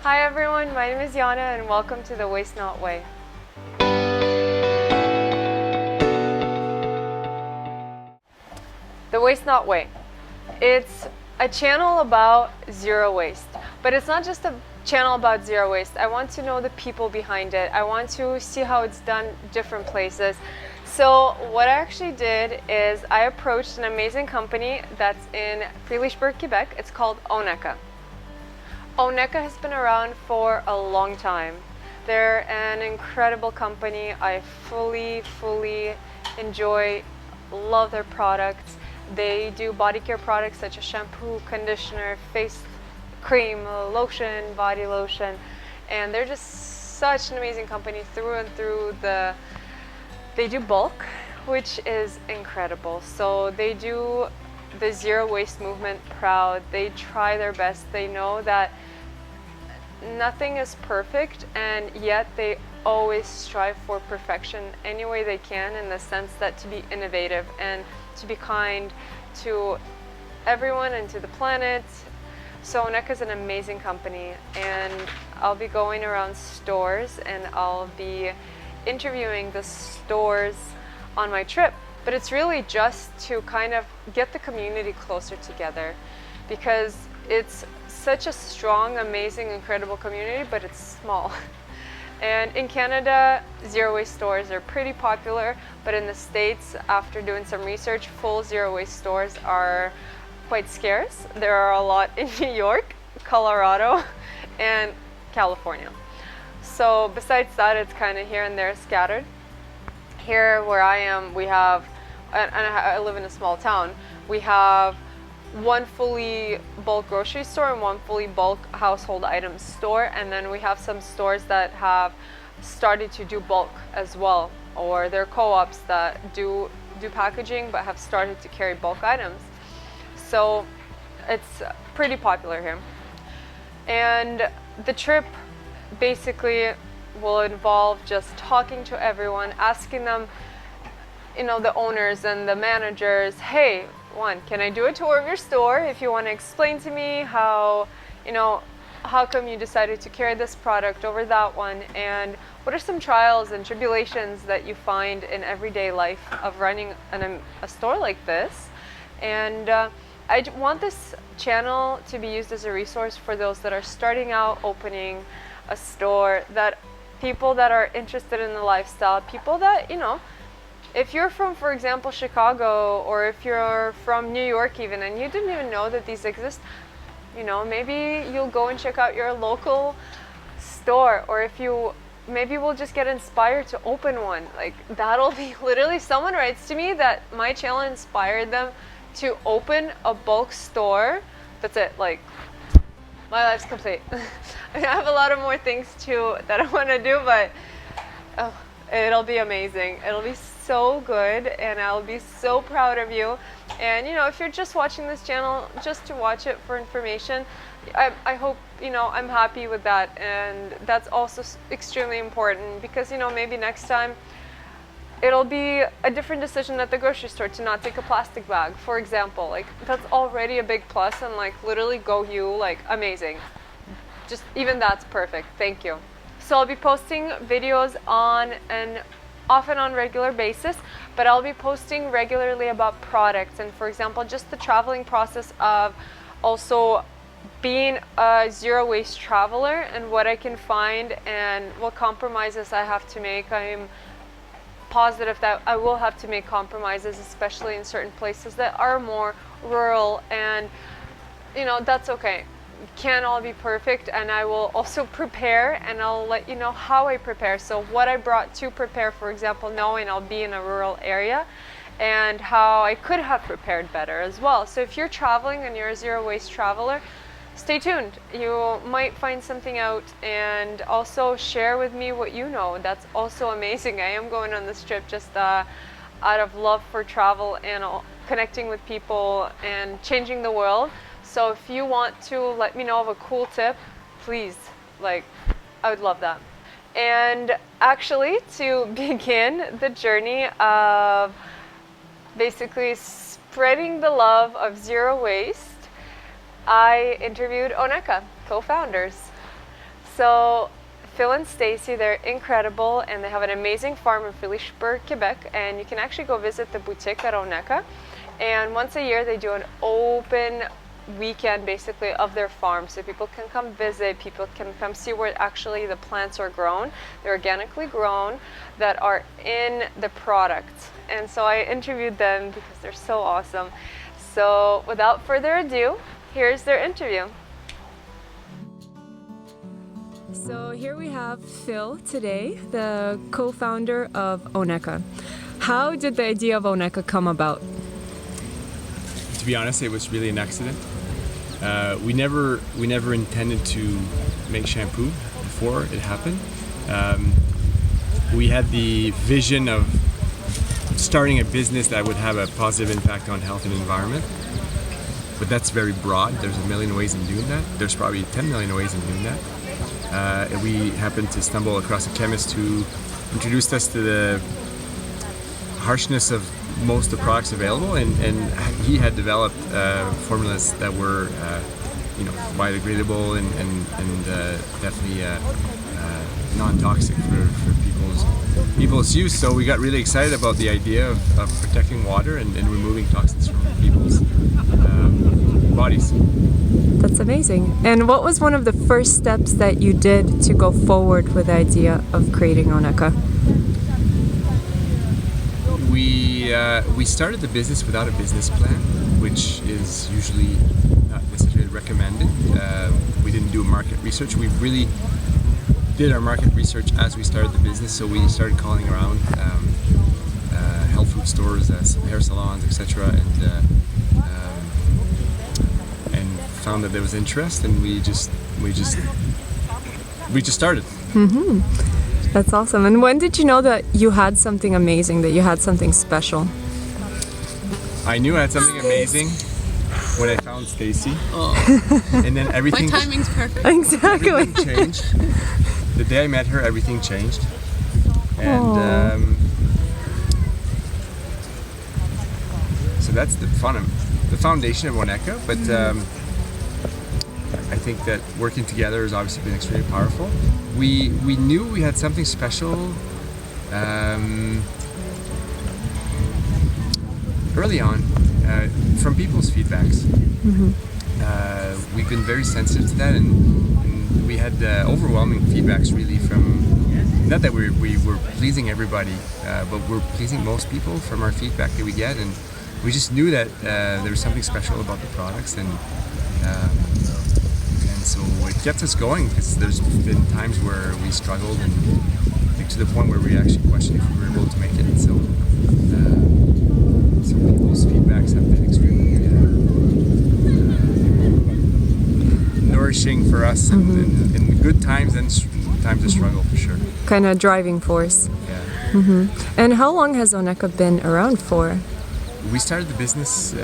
Hi everyone, my name is Yana and welcome to the Waste Not Way. The Waste Not Way. It's a channel about zero waste, but it's not just a channel about zero waste. I want to know the people behind it. I want to see how it's done different places. So what I actually did is I approached an amazing company that's in Philippe, Quebec. It's called Oneka. Oneka has been around for a long time. They're an incredible company. I fully enjoy, love their products. They do body care products such as shampoo, conditioner, face cream, lotion, body lotion, and they're just such an amazing company through and through. They do bulk, which is incredible. So they do the zero waste movement proud. They try their best. They know that nothing is perfect, and yet they always strive for perfection any way they can, in the sense that to be innovative and to be kind to everyone and to the planet. So Oneka is an amazing company, and I'll be going around stores and I'll be interviewing the stores on my trip. But it's really just to kind of get the community closer together, because it's such a strong, amazing, incredible community, but it's small. And in Canada, zero waste stores are pretty popular, but in the States, after doing some research, full zero waste stores are quite scarce. There are a lot in New York, Colorado, and California. So besides that, it's kind of here and there scattered. Here where I am, we have, and I live in a small town, we have one fully bulk grocery store and one fully bulk household items store, and then we have some stores that have started to do bulk as well, or they're co-ops that do packaging but have started to carry bulk items. So it's pretty popular here. And the trip basically will involve just talking to everyone, asking them, the owners and the managers, hey, can I do a tour of your store? If you want to explain to me how come you decided to carry this product over that one, and what are some trials and tribulations that you find in everyday life of running a store like this? And I want this channel to be used as a resource for those that are starting out opening a store, that people that are interested in the lifestyle, people that, if you're from, for example, Chicago, or if you're from New York even, and you didn't even know that these exist, maybe you'll go and check out your local store, or maybe we'll just get inspired to open one. Like, that'll be literally, someone writes to me that my channel inspired them to open a bulk store. That's it, like, my life's complete. I have a lot of more things too that I want to do, but it'll be amazing. It'll be so good, and I'll be so proud of you. And if you're just watching this channel just to watch it for information, I hope I'm happy with that. And that's also extremely important, because maybe next time it'll be a different decision at the grocery store to not take a plastic bag, for example. Like, that's already a big plus, and like, literally go you, like, amazing. Just even that's perfect. Thank you. So I'll be posting videos often on regular basis, but I'll be posting regularly about products, and for example, just the traveling process of also being a zero waste traveler, and what I can find and what compromises I have to make. I'm positive that I will have to make compromises, especially in certain places that are more rural, and that's okay. Can't all be perfect, and I will also prepare, and I'll let you know how I prepare. So what I brought to prepare, for example, knowing I'll be in a rural area, and how I could have prepared better as well. So if you're traveling and you're a zero waste traveler, stay tuned. You might find something out, and also share with me what you know. That's also amazing. I am going on this trip just out of love for travel and connecting with people and changing the world. So if you want to let me know of a cool tip, please, I would love that. And actually, to begin the journey of basically spreading the love of zero waste, I interviewed Oneka, co-founders. So Phil and Stacey, they're incredible, and they have an amazing farm in Philippe, Quebec, and you can actually go visit the boutique at Oneka. And once a year they do an open weekend basically of their farm, so people can come visit, people can come see where actually the plants are grown. They're organically grown that are in the product. And so I interviewed them because they're so awesome. So without further ado, here's their interview. So here we have Phil today, the co-founder of Oneka. How did the idea of Oneka come about? To be honest, it was really an accident. We never intended to make shampoo before it happened. We had the vision of starting a business that would have a positive impact on health and environment. But that's very broad. There's a million ways in doing that. There's probably 10 million ways in doing that. And we happened to stumble across a chemist who introduced us to the harshness of most of the products available, and he had developed formulas that were biodegradable and definitely non-toxic for people's use. So we got really excited about the idea of protecting water and removing toxins from people's bodies. That's amazing. And what was one of the first steps that you did to go forward with the idea of creating Oneka? We started the business without a business plan, which is usually not necessarily recommended. We didn't do market research. We really did our market research as we started the business. So we started calling around health food stores, hair salons, etc., and found that there was interest, and we just started. Mm-hmm. That's awesome. And when did you know that you had something amazing, that you had something special? I knew I had something amazing when I found Stacey. Oh. And then everything... My timing's perfect. Exactly. Everything changed. The day I met her, everything changed. And so that's the foundation of Oneka. But I think that working together has obviously been extremely powerful. We knew we had something special early on from people's feedbacks. Mm-hmm. We've been very sensitive to that, and we had overwhelming feedbacks really from, not that we were pleasing everybody, but we're pleasing most people from our feedback that we get, and we just knew that there was something special about the products, and so it kept us going, because there's been times where we struggled, and I think to the point where we actually questioned if we were able to make it. So people's feedbacks have been extremely nourishing for us, and in good times and times of struggle, for sure. Kind of driving force. Yeah. Mm-hmm. And how long has Oneka been around for? We started the business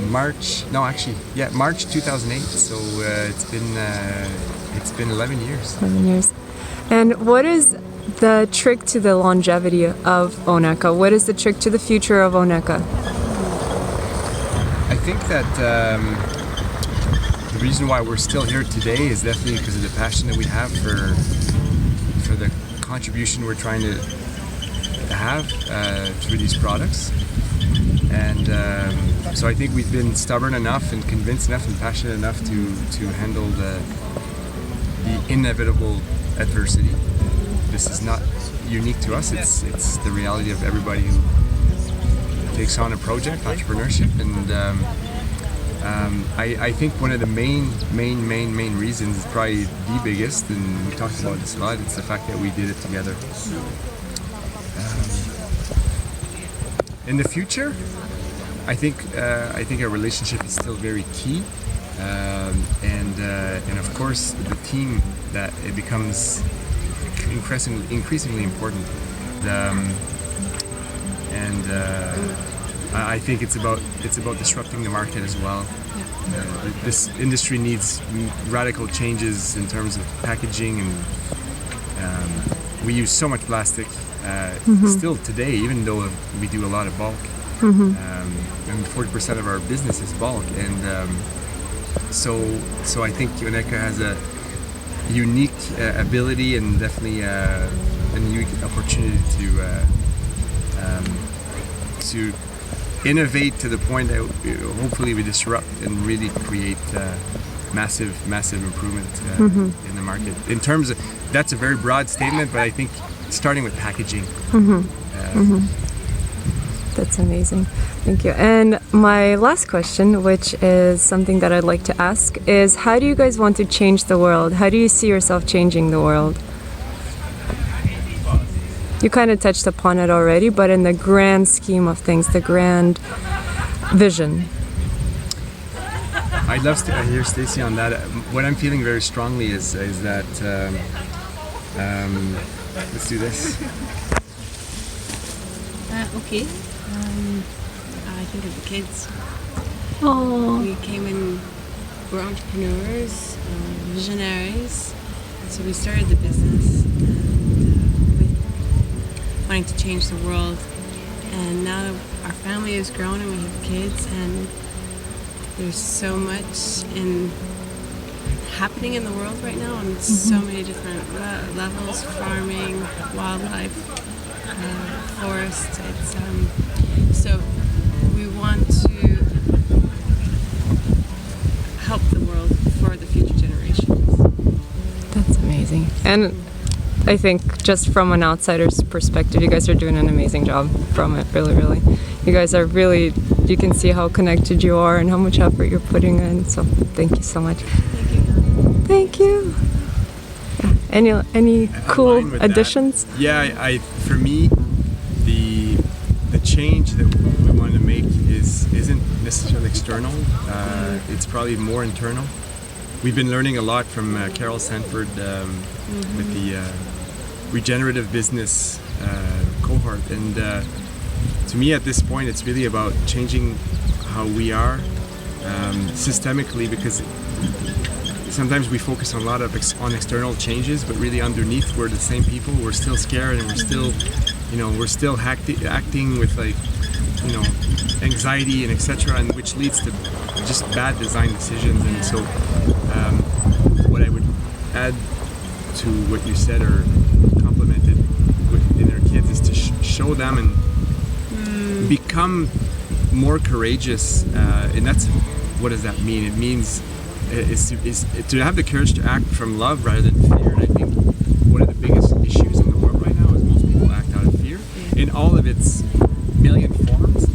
March 2008. So it's been 11 years. 11 years. And what is the trick to the longevity of Oneka? What is the trick to the future of Oneka? I think that the reason why we're still here today is definitely because of the passion that we have for the contribution we're trying to have through these products. And so I think we've been stubborn enough and convinced enough and passionate enough to handle the inevitable adversity. This is not unique to us. It's the reality of everybody who takes on a project, entrepreneurship. And I think one of the main reasons, probably the biggest, and we talked about this a lot, it's the fact that we did it together. In the future, I think our relationship is still very key, and of course the team, that it becomes increasingly important. I think it's about disrupting the market as well. This industry needs radical changes in terms of packaging, and we use so much plastic still today, even though we do a lot of bulk. And 40% of our business is bulk, and so I think Oneka has unique ability and definitely a unique opportunity to innovate to the point that hopefully we disrupt and really create massive improvement in the market. In terms of, that's a very broad statement, but I think starting with packaging. That's amazing. Thank you. And my last question, which is something that I'd like to ask, is how do you guys want to change the world? How do you see yourself changing the world? You kind of touched upon it already, but in the grand scheme of things, the grand vision. I'd love to hear Stacey on that. What I'm feeling very strongly is that let's do this. Okay. I think of the kids. Oh. We came in, we're entrepreneurs, visionaries. So we started the business with wanting to change the world. And now that our family has grown and we have kids, and there's so much happening in the world right now on so many different levels, farming, wildlife, forest. So we want to help the world for the future generations. That's amazing. And I think just from an outsider's perspective, you guys are doing an amazing job from it, really, really. You guys are really, you can see how connected you are and how much effort you're putting in. So thank you so much. Thank you. Yeah. Any cool additions? That, yeah, for me, the change that we want to make isn't necessarily external. It's probably more internal. We've been learning a lot from Carol Sanford with the regenerative business cohort, and to me at this point it's really about changing how we are systemically, because sometimes we focus on a lot of on external changes, but really underneath we're the same people. We're still scared, and we're still acting with anxiety and etc., and which leads to just bad design decisions. And so what I would add to what you said or complemented in their kids is to show them and become more courageous, and that's, what does that mean? It means is to have the courage to act from love rather than fear. And I think one of the biggest issues in the world right now is most people act out of fear in all of its million forms.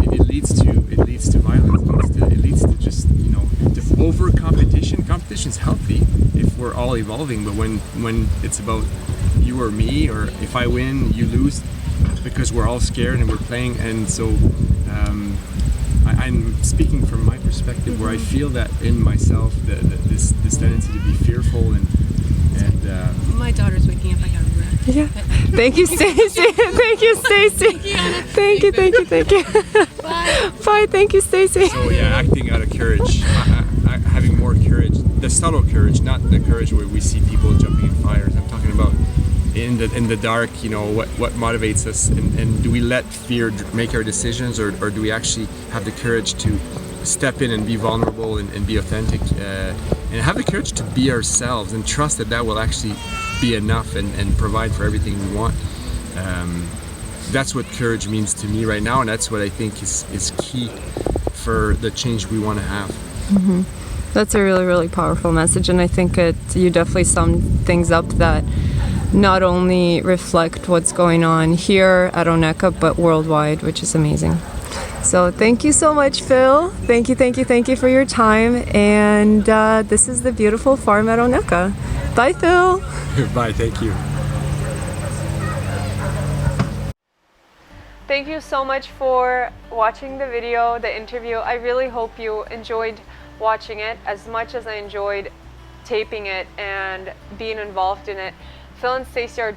It leads to violence. It leads to just to over competition. Competition's healthy if we're all evolving, but when it's about you or me, or if I win, you lose, because we're all scared and we're playing. And so I'm speaking from my perspective, where I feel that in myself, this tendency to be fearful and my daughter's waking up. I gotta run. Yeah. Thank you, Stacey. Thank you, Stacey. Thank you. Bye. Bye. Thank you, Stacey. So yeah, acting out of courage, having more courage, the subtle courage, not the courage where we see people jumping in fires. I'm talking about in the dark. What motivates us, and do we let fear make our decisions, or do we actually have the courage to step in and be vulnerable and be authentic, and have the courage to be ourselves, and trust that will actually be enough and provide for everything we want. That's what courage means to me right now, and that's what I think is key for the change we want to have. Mm-hmm. That's a really, really powerful message, and I think you definitely summed things up that not only reflect what's going on here at Oneka, but worldwide, which is amazing. So thank you so much, Phil. Thank you for your time. And this is the beautiful farm at Oneka. Bye, Phil. Bye, thank you. Thank you so much for watching the video, the interview. I really hope you enjoyed watching it as much as I enjoyed taping it and being involved in it. Phil and Stacey are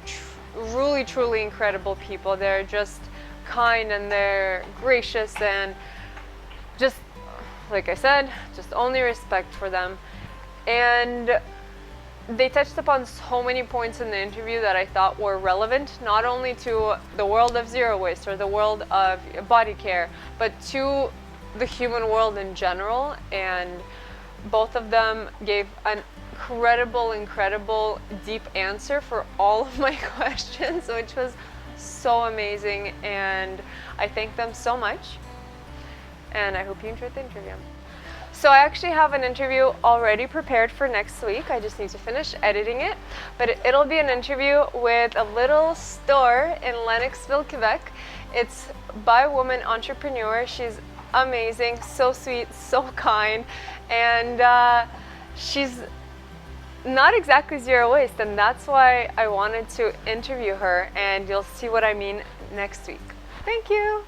really, truly incredible people. They're just kind and they're gracious, and just like I said, just only respect for them. And they touched upon so many points in the interview that I thought were relevant, not only to the world of zero waste or the world of body care, but to the human world in general, and both of them gave an incredible, deep answer for all of my questions, which was so amazing, and I thank them so much, and I hope you enjoyed the interview. So I actually have an interview already prepared for next week. I just need to finish editing it, but it'll be an interview with a little store in Lennoxville, Quebec. It's by a woman entrepreneur. She's amazing, so sweet, so kind, and she's not exactly zero waste, and that's why I wanted to interview her, and you'll see what I mean next week. Thank you.